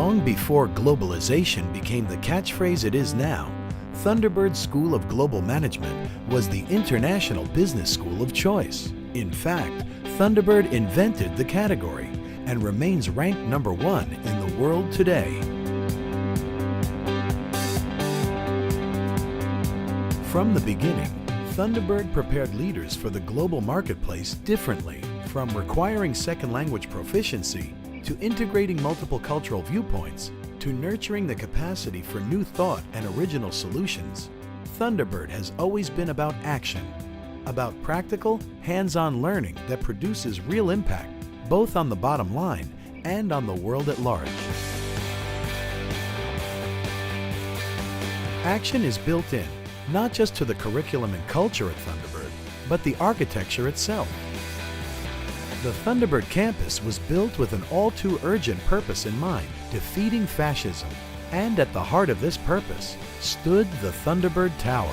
Long before globalization became the catchphrase it is now, Thunderbird School of Global Management was the international business school of choice. In fact, Thunderbird invented the category and remains ranked #1 in the world today. From the beginning, Thunderbird prepared leaders for the global marketplace differently, from requiring second language proficiency to integrating multiple cultural viewpoints, to nurturing the capacity for new thought and original solutions. Thunderbird has always been about action, about practical, hands-on learning that produces real impact, both on the bottom line and on the world at large. Action is built in, not just to the curriculum and culture at Thunderbird, but the architecture itself. The Thunderbird campus was built with an all-too-urgent purpose in mind, defeating fascism. And at the heart of this purpose stood the Thunderbird Tower.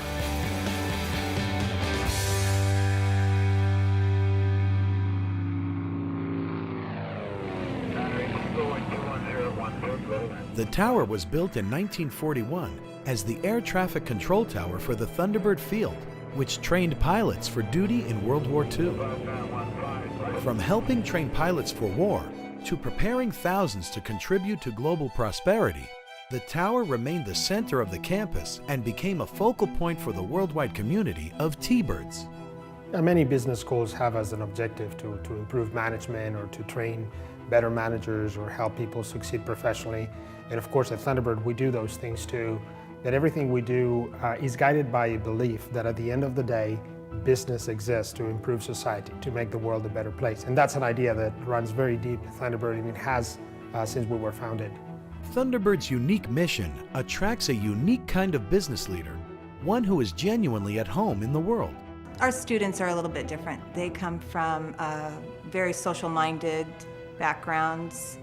The tower was built in 1941 as the air traffic control tower for the Thunderbird Field, which trained pilots for duty in World War II. From helping train pilots for war to preparing thousands to contribute to global prosperity, the tower remained the center of the campus and became a focal point for the worldwide community of T-Birds. Many business schools have as an objective to improve management or to train better managers or help people succeed professionally. And of course at Thunderbird we do those things too. That everything we do is guided by a belief that at the end of the day, business exists to improve society, to make the world a better place. And that's an idea that runs very deep at Thunderbird, and it has since we were founded. Thunderbird's unique mission attracts a unique kind of business leader, one who is genuinely at home in the world. Our students are a little bit different. They come from very social-minded backgrounds,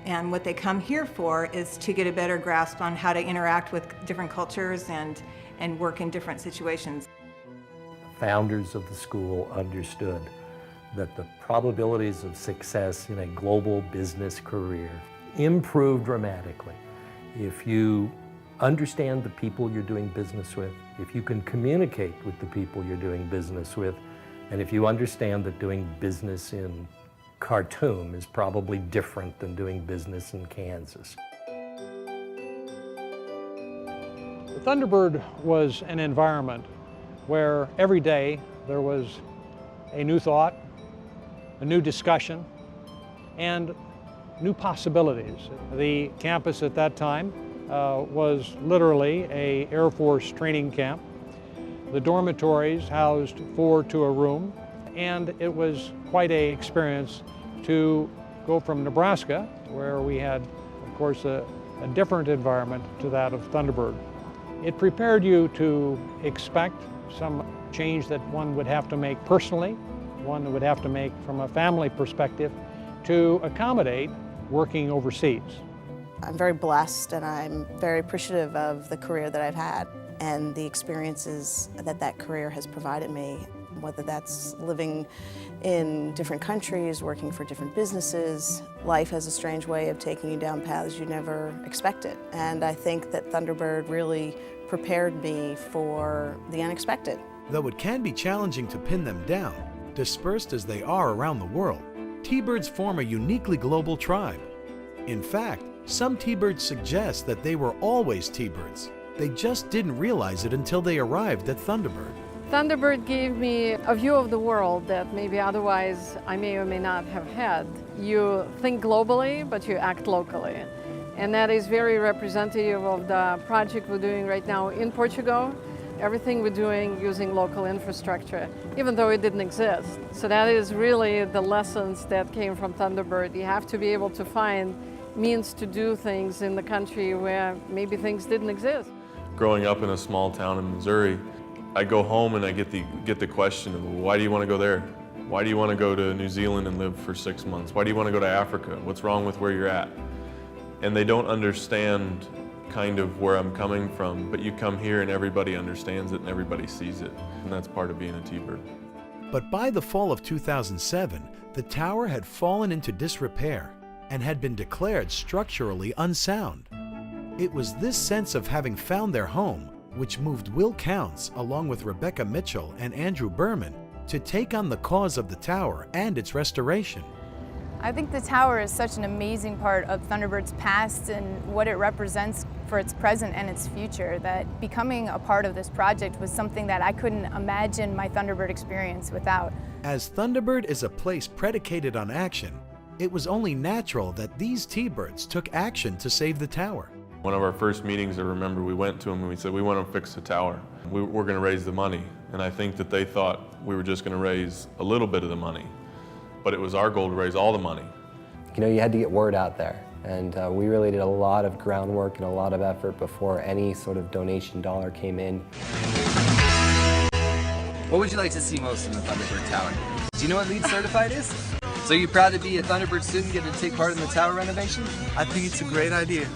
and what they come here for is to get a better grasp on how to interact with different cultures and work in different situations. Founders of the school understood that the probabilities of success in a global business career improve dramatically if you understand the people you're doing business with, if you can communicate with the people you're doing business with, and if you understand that doing business in Khartoum is probably different than doing business in Kansas. The Thunderbird was an environment where every day there was a new thought, a new discussion, and new possibilities. The campus at that time was literally an Air Force training camp. The dormitories housed 4 to a room, and it was quite an experience to go from Nebraska, where we had, of course, a different environment to that of Thunderbird. It prepared you to expect some change that one would have to make personally, one would have to make from a family perspective to accommodate working overseas. I'm very blessed and I'm very appreciative of the career that I've had and the experiences that that career has provided me, whether that's living in different countries, working for different businesses. Life has a strange way of taking you down paths you never expected. And I think that Thunderbird really prepared me for the unexpected. Though it can be challenging to pin them down, dispersed as they are around the world, T-Birds form a uniquely global tribe. In fact, some T-Birds suggest that they were always T-Birds. They just didn't realize it until they arrived at Thunderbird. Thunderbird gave me a view of the world that maybe otherwise I may or may not have had. You think globally, but you act locally. And that is very representative of the project we're doing right now in Portugal. Everything we're doing using local infrastructure, even though it didn't exist. So that is really the lessons that came from Thunderbird. You have to be able to find means to do things in the country where maybe things didn't exist. Growing up in a small town in Missouri, I go home and I get the question of, why do you want to go there? Why do you want to go to New Zealand and live for 6 months? Why do you want to go to Africa? What's wrong with where you're at? And they don't understand kind of where I'm coming from, but you come here and everybody understands it and everybody sees it. And that's part of being a T-Bird. But by the fall of 2007, the tower had fallen into disrepair, and had been declared structurally unsound. It was this sense of having found their home which moved Will Counts, along with Rebecca Mitchell and Andrew Berman, to take on the cause of the tower and its restoration. I think the tower is such an amazing part of Thunderbird's past and what it represents for its present and its future, that becoming a part of this project was something that I couldn't imagine my Thunderbird experience without. As Thunderbird is a place predicated on action, it was only natural that these T-Birds took action to save the tower. One of our first meetings, I remember we went to them and we said, we want to fix the tower. We're going to raise the money. And I think that they thought we were just going to raise a little bit of the money. But it was our goal to raise all the money. You know, you had to get word out there. And we really did a lot of groundwork and a lot of effort before any sort of donation dollar came in. What would you like to see most in the Thunderbird Tower? Do you know what LEED certified is? So you're proud to be a Thunderbird student, get to take part in the tower renovation? I think it's a great idea.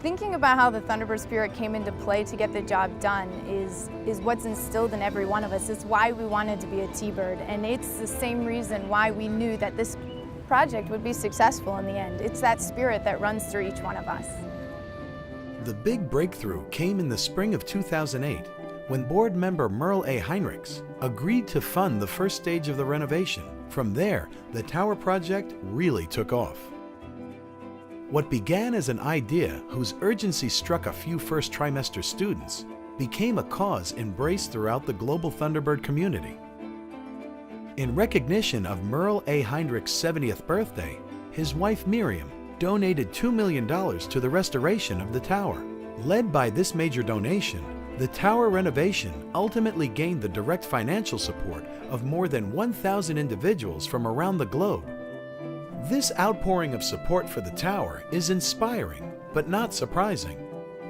Thinking about how the Thunderbird spirit came into play to get the job done is what's instilled in every one of us. It's why we wanted to be a T-Bird, and it's the same reason why we knew that this project would be successful in the end. It's that spirit that runs through each one of us. The big breakthrough came in the spring of 2008 when board member Merle A. Heinrichs agreed to fund the first stage of the renovation. From there, the tower project really took off. What began as an idea whose urgency struck a few first trimester students became a cause embraced throughout the global Thunderbird community. In recognition of Merle A. Heinrichs' 70th birthday, his wife Miriam donated $2 million to the restoration of the tower. Led by this major donation, the tower renovation ultimately gained the direct financial support of more than 1,000 individuals from around the globe. This outpouring of support for the tower is inspiring, but not surprising,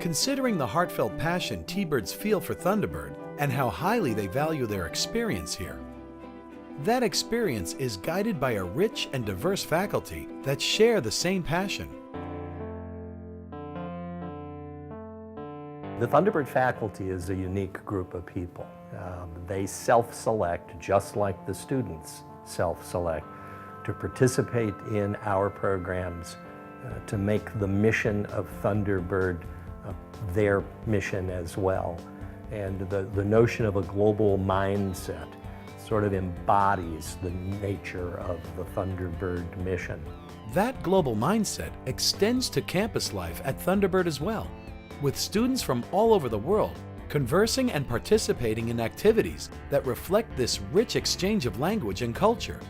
considering the heartfelt passion T-Birds feel for Thunderbird and how highly they value their experience here. That experience is guided by a rich and diverse faculty that share the same passion. The Thunderbird faculty is a unique group of people. They self-select, just like the students self-select, to participate in our programs, to make the mission of Thunderbird their mission as well. And the notion of a global mindset sort of embodies the nature of the Thunderbird mission. That global mindset extends to campus life at Thunderbird as well, with students from all over the world conversing and participating in activities that reflect this rich exchange of language and culture.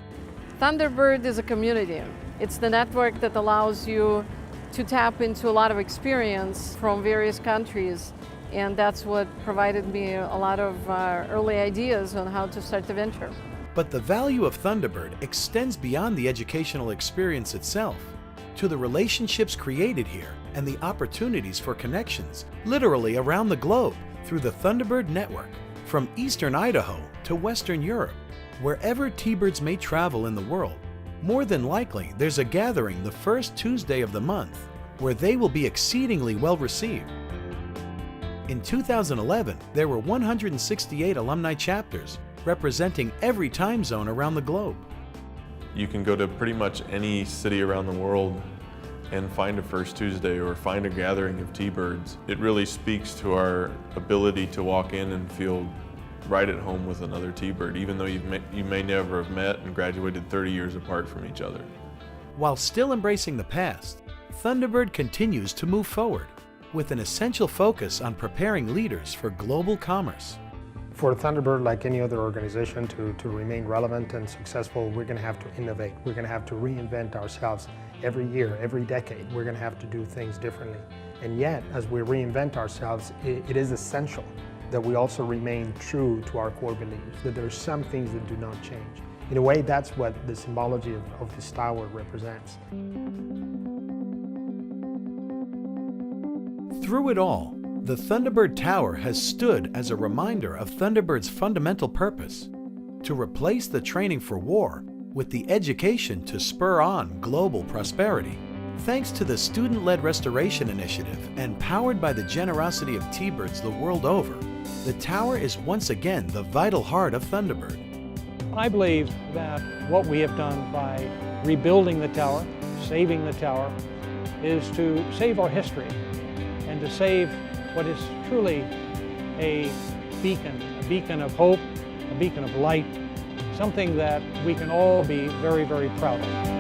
Thunderbird is a community. It's the network that allows you to tap into a lot of experience from various countries, and that's what provided me a lot of early ideas on how to start the venture. But the value of Thunderbird extends beyond the educational experience itself to the relationships created here and the opportunities for connections literally around the globe through the Thunderbird network, from Eastern Idaho to Western Europe. Wherever T-Birds may travel in the world, more than likely there's a gathering the first Tuesday of the month where they will be exceedingly well received. In 2011, there were 168 alumni chapters representing every time zone around the globe. You can go to pretty much any city around the world and find a First Tuesday or find a gathering of T-Birds. It really speaks to our ability to walk in and feel right at home with another T-Bird, even though you may never have met and graduated 30 years apart from each other. While still embracing the past, Thunderbird continues to move forward with an essential focus on preparing leaders for global commerce. For Thunderbird, like any other organization, to remain relevant and successful, we're going to have to innovate. We're going to have to reinvent ourselves every year, every decade. We're going to have to do things differently. And yet, as we reinvent ourselves, it is essential that we also remain true to our core beliefs, that there are some things that do not change. In a way, that's what the symbology of this tower represents. Through it all, the Thunderbird Tower has stood as a reminder of Thunderbird's fundamental purpose: to replace the training for war with the education to spur on global prosperity. Thanks to the student-led restoration initiative and powered by the generosity of T-Birds the world over, the tower is once again the vital heart of Thunderbird. I believe that what we have done by rebuilding the tower, saving the tower is to save our history and to save what is truly a beacon of hope, a beacon of light, something that we can all be very, very proud of.